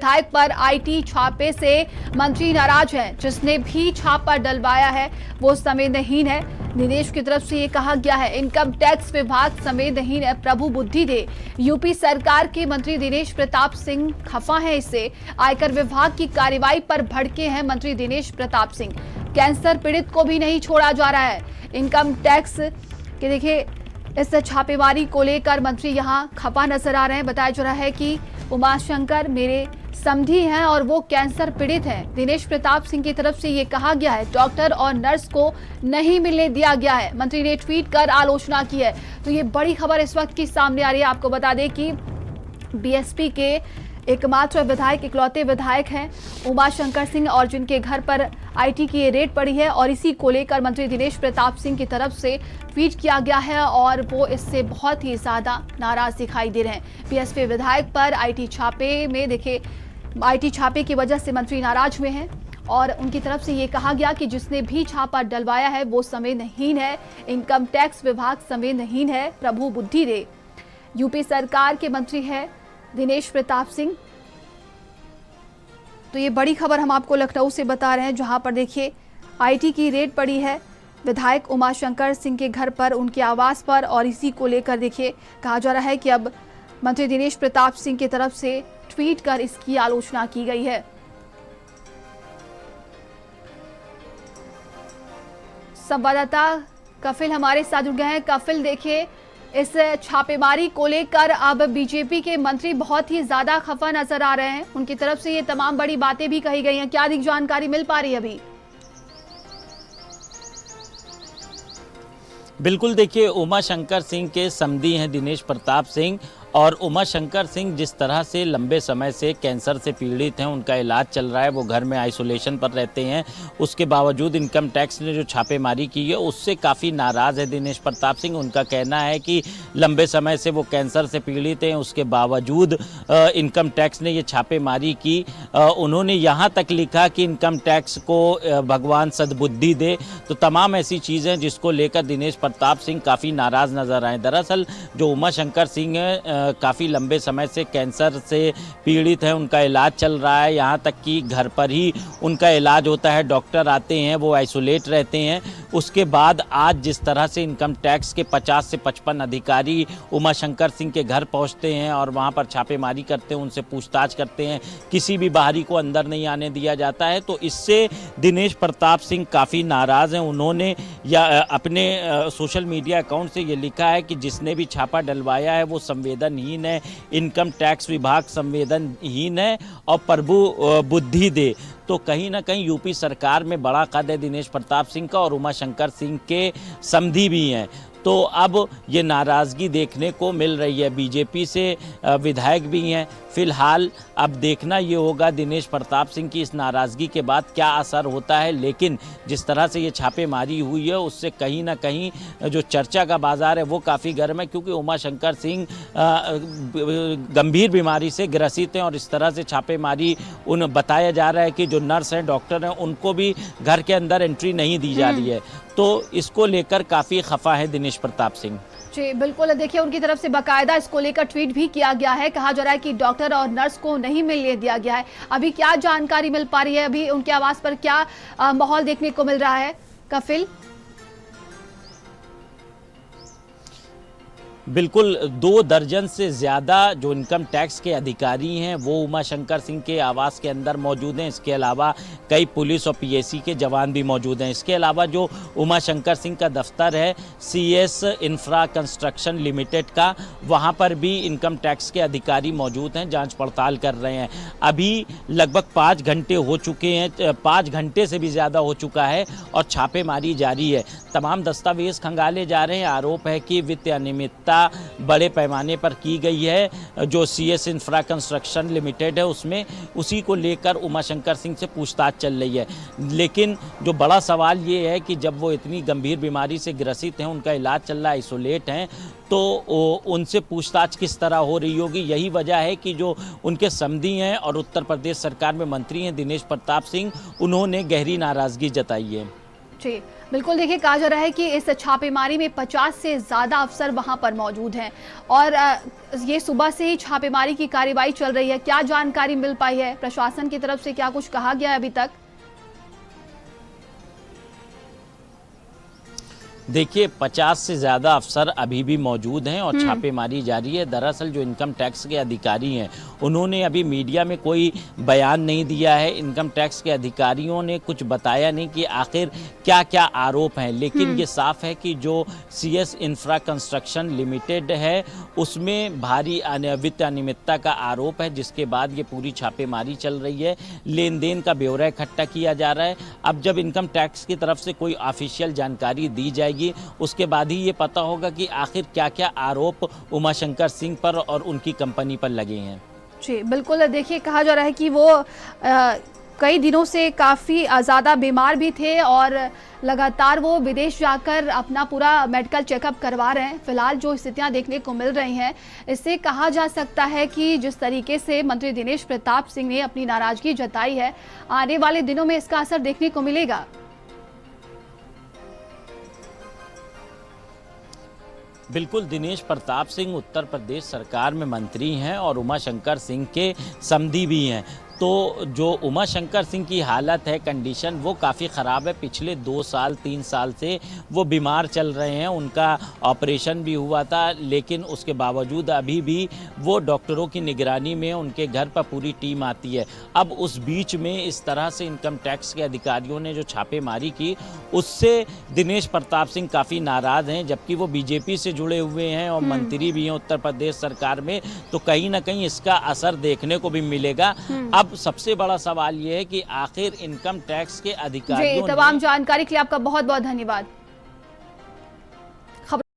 विधायक पर आईटी छापे से मंत्री नाराज हैं। जिसने भी छापा डलवाया है वो संवेदनहीन है। दिनेश की तरफ से ये कहा गया है। इनकम टैक्स विभाग संवेदनहीन है, प्रभु बुद्धि दे। यूपी सरकार के मंत्री दिनेश प्रताप सिंह खफा हैं इससे। आयकर विभाग की कार्रवाई पर भड़के हैं मंत्री दिनेश प्रताप सिंह। कैंसर पीड़ित को भी नहीं छोड़ा जा रहा है। इनकम टैक्स के देखिए इस छापेमारी को लेकर मंत्री यहां खफा नजर आ रहे हैं। बताया जा रहा है कि उमाशंकर मेरे समधी हैं और वो कैंसर पीड़ित हैं। दिनेश प्रताप सिंह की तरफ से ये कहा गया है। डॉक्टर और नर्स को नहीं मिलने दिया गया है। मंत्री ने ट्वीट कर आलोचना की है। तो ये बड़ी खबर इस वक्त की सामने आ रही है। आपको बता दें कि बीएसपी के एकमात्र विधायक, इकलौते विधायक हैं उमाशंकर सिंह, और जिनके घर पर आईटी की ये रेड पड़ी है और इसी को लेकर मंत्री दिनेश प्रताप सिंह की तरफ से ट्वीट किया गया है और वो इससे बहुत ही ज्यादा नाराज दिखाई दे रहे हैं। बीएसपी विधायक पर आईटी छापे में देखिए आईटी छापे की वजह से मंत्री नाराज हुए हैं और उनकी तरफ से ये कहा गया कि जिसने भी छापा डलवाया है वो संवेदनहीन है। इनकम टैक्स विभाग संवेदनहीन है, प्रभु बुद्धि दे। यूपी सरकार के मंत्री है दिनेश प्रताप सिंह। तो ये बड़ी खबर हम आपको लखनऊ से बता रहे हैं, जहां पर देखिए आईटी की रेड पड़ी है विधायक उमाशंकर सिंह के घर पर, उनके आवास पर, और इसी को लेकर देखिए कहा जा रहा है कि अब मंत्री दिनेश प्रताप सिंह की तरफ से ट्वीट कर इसकी आलोचना की गई है। संवाददाता कपिल हमारे साथ जुड़ गए हैं। कपिल, देखिए इस छापेमारी को लेकर अब बीजेपी के मंत्री बहुत ही ज्यादा खफा नजर आ रहे हैं। उनकी तरफ से ये तमाम बड़ी बातें भी कही गई हैं। क्या अधिक जानकारी मिल पा रही है अभी? बिल्कुल, देखिए उमाशंकर सिंह के समधी हैं दिनेश प्रताप सिंह, और उमाशंकर सिंह जिस तरह से लंबे समय से कैंसर से पीड़ित हैं, उनका इलाज चल रहा है, वो घर में आइसोलेशन पर रहते हैं। उसके बावजूद इनकम टैक्स ने जो छापेमारी की है उससे काफ़ी नाराज़ है दिनेश प्रताप सिंह। उनका कहना है कि लंबे समय से वो कैंसर से पीड़ित हैं, उसके बावजूद इनकम टैक्स ने ये छापेमारी की। उन्होंने यहाँ तक लिखा कि इनकम टैक्स को भगवान सद्बुद्धि दे। तो तमाम ऐसी चीज़ें जिसको लेकर दिनेश प्रताप सिंह काफ़ी नाराज़ नजर आए। दरअसल जो उमाशंकर सिंह हैं काफ़ी लंबे समय से कैंसर से पीड़ित हैं, उनका इलाज चल रहा है। यहाँ तक कि घर पर ही उनका इलाज होता है, डॉक्टर आते हैं, वो आइसोलेट रहते हैं। उसके बाद आज जिस तरह से इनकम टैक्स के 50 से 55 अधिकारी उमाशंकर सिंह के घर पहुँचते हैं और वहाँ पर छापेमारी करते हैं, उनसे पूछताछ करते हैं, किसी भी बाहरी को अंदर नहीं आने दिया जाता है। तो इससे दिनेश प्रताप सिंह काफ़ी नाराज़ हैं। उन्होंने अपने सोशल मीडिया अकाउंट से ये लिखा है कि जिसने भी छापा डलवाया है वो संवेदनहीन है, इनकम टैक्स विभाग संवेदनहीन है और प्रभु बुद्धि दे। तो कहीं ना कहीं यूपी सरकार में बड़ा कद है दिनेश प्रताप सिंह का, और उमाशंकर सिंह के समधी भी हैं। तो अब ये नाराज़गी देखने को मिल रही है। बीजेपी से विधायक भी हैं। फिलहाल अब देखना ये होगा दिनेश प्रताप सिंह की इस नाराज़गी के बाद क्या असर होता है। लेकिन जिस तरह से ये छापेमारी हुई है उससे कहीं ना कहीं जो चर्चा का बाजार है वो काफ़ी गर्म है, क्योंकि उमाशंकर सिंह गंभीर बीमारी से ग्रसित हैं और इस तरह से छापेमारी बताया जा रहा है कि जो नर्स हैं, डॉक्टर हैं, उनको भी घर के अंदर एंट्री नहीं दी जा रही है। तो इसको लेकर काफ़ी खफा है दिनेश प्रताप सिंह। जी बिल्कुल, देखिए उनकी तरफ से बाकायदा इसको लेकर ट्वीट भी किया गया है। कहा जा रहा है कि डॉक्टर और नर्स को नहीं मिलने दिया गया है। अभी क्या जानकारी मिल पा रही है? अभी उनके आवास पर क्या माहौल देखने को मिल रहा है कपिल? बिल्कुल, 2 दर्जन से ज़्यादा जो इनकम टैक्स के अधिकारी हैं वो उमाशंकर सिंह के आवास के अंदर मौजूद हैं। इसके अलावा कई पुलिस और पीएसी के जवान भी मौजूद हैं। इसके अलावा जो उमाशंकर सिंह का दफ्तर है सीएस इंफ्रा कंस्ट्रक्शन लिमिटेड का, वहाँ पर भी इनकम टैक्स के अधिकारी मौजूद हैं, जांच पड़ताल कर रहे हैं। अभी लगभग 5 घंटे हो चुके हैं, 5 घंटे से भी ज़्यादा हो चुका है और छापेमारी जारी है। तमाम दस्तावेज खंगाले जा रहे हैं। आरोप है कि वित्तीय अनियमितता बड़े पैमाने पर की गई है। जो सीएस इंफ्रा कंस्ट्रक्शन लिमिटेड है उसमें, उसी को लेकर उमाशंकर सिंह से पूछताछ चल रही है। लेकिन जो बड़ा सवाल ये है कि जब वो इतनी गंभीर बीमारी से ग्रसित हैं, उनका इलाज चल रहा है, आइसोलेट हैं, तो उनसे पूछताछ किस तरह हो रही होगी। यही वजह है कि जो उनके समधी हैं और उत्तर प्रदेश सरकार में मंत्री हैं दिनेश प्रताप सिंह, उन्होंने गहरी नाराज़गी जताई है। जी, बिल्कुल। देखिए, कहा जा रहा है कि इस छापेमारी में 50 से ज़्यादा अफसर वहां पर मौजूद हैं और ये सुबह से ही छापेमारी की कार्रवाई चल रही है। क्या जानकारी मिल पाई है प्रशासन की तरफ से, क्या कुछ कहा गया है अभी तक? देखिए 50 से ज़्यादा अफसर अभी भी मौजूद हैं और छापेमारी जारी है। दरअसल जो इनकम टैक्स के अधिकारी हैं उन्होंने अभी मीडिया में कोई बयान नहीं दिया है। इनकम टैक्स के अधिकारियों ने कुछ बताया नहीं कि आखिर क्या क्या आरोप हैं, लेकिन ये साफ है कि जो CS इंफ्रा कंस्ट्रक्शन लिमिटेड है उसमें भारी वित्त अनियमितता का आरोप है, जिसके बाद ये पूरी छापेमारी चल रही है। लेन देन का ब्यौरा इकट्ठा किया जा रहा है। अब जब इनकम टैक्स की तरफ से कोई ऑफिशियल जानकारी दी जाएगी उसके बाद ही ये पता होगा कि आखिर क्या क्या आरोप उमाशंकर सिंह पर और उनकी कंपनी पर लगे हैं। जी, बिल्कुल। देखिए, कहा जा रहा है कि वो कई दिनों से काफ़ी ज़्यादा बीमार भी थे और लगातार वो विदेश जाकर अपना पूरा मेडिकल चेकअप करवा रहे हैं। फिलहाल जो स्थितियां देखने को मिल रही हैं, इससे कहा जा सकता है कि जिस तरीके से मंत्री दिनेश प्रताप सिंह ने अपनी नाराजगी जताई है, आने वाले दिनों में इसका असर देखने को मिलेगा। बिल्कुल, दिनेश प्रताप सिंह उत्तर प्रदेश सरकार में मंत्री हैं और उमाशंकर सिंह के समधी भी हैं। तो जो उमाशंकर सिंह की हालत है, कंडीशन वो काफ़ी ख़राब है। पिछले 2 साल 3 साल से वो बीमार चल रहे हैं। उनका ऑपरेशन भी हुआ था, लेकिन उसके बावजूद अभी भी वो डॉक्टरों की निगरानी में उनके घर पर पूरी टीम आती है। अब उस बीच में इस तरह से इनकम टैक्स के अधिकारियों ने जो छापेमारी की, उससे दिनेश प्रताप सिंह काफ़ी नाराज़ हैं, जबकि वो बीजेपी से जुड़े हुए हैं और मंत्री भी हैं उत्तर प्रदेश सरकार में। तो कहीं ना कहीं इसका असर देखने को भी मिलेगा। अब सबसे बड़ा सवाल ये है कि आखिर इनकम टैक्स के अधिकारियों जी, तमाम जानकारी के लिए आपका बहुत बहुत धन्यवाद।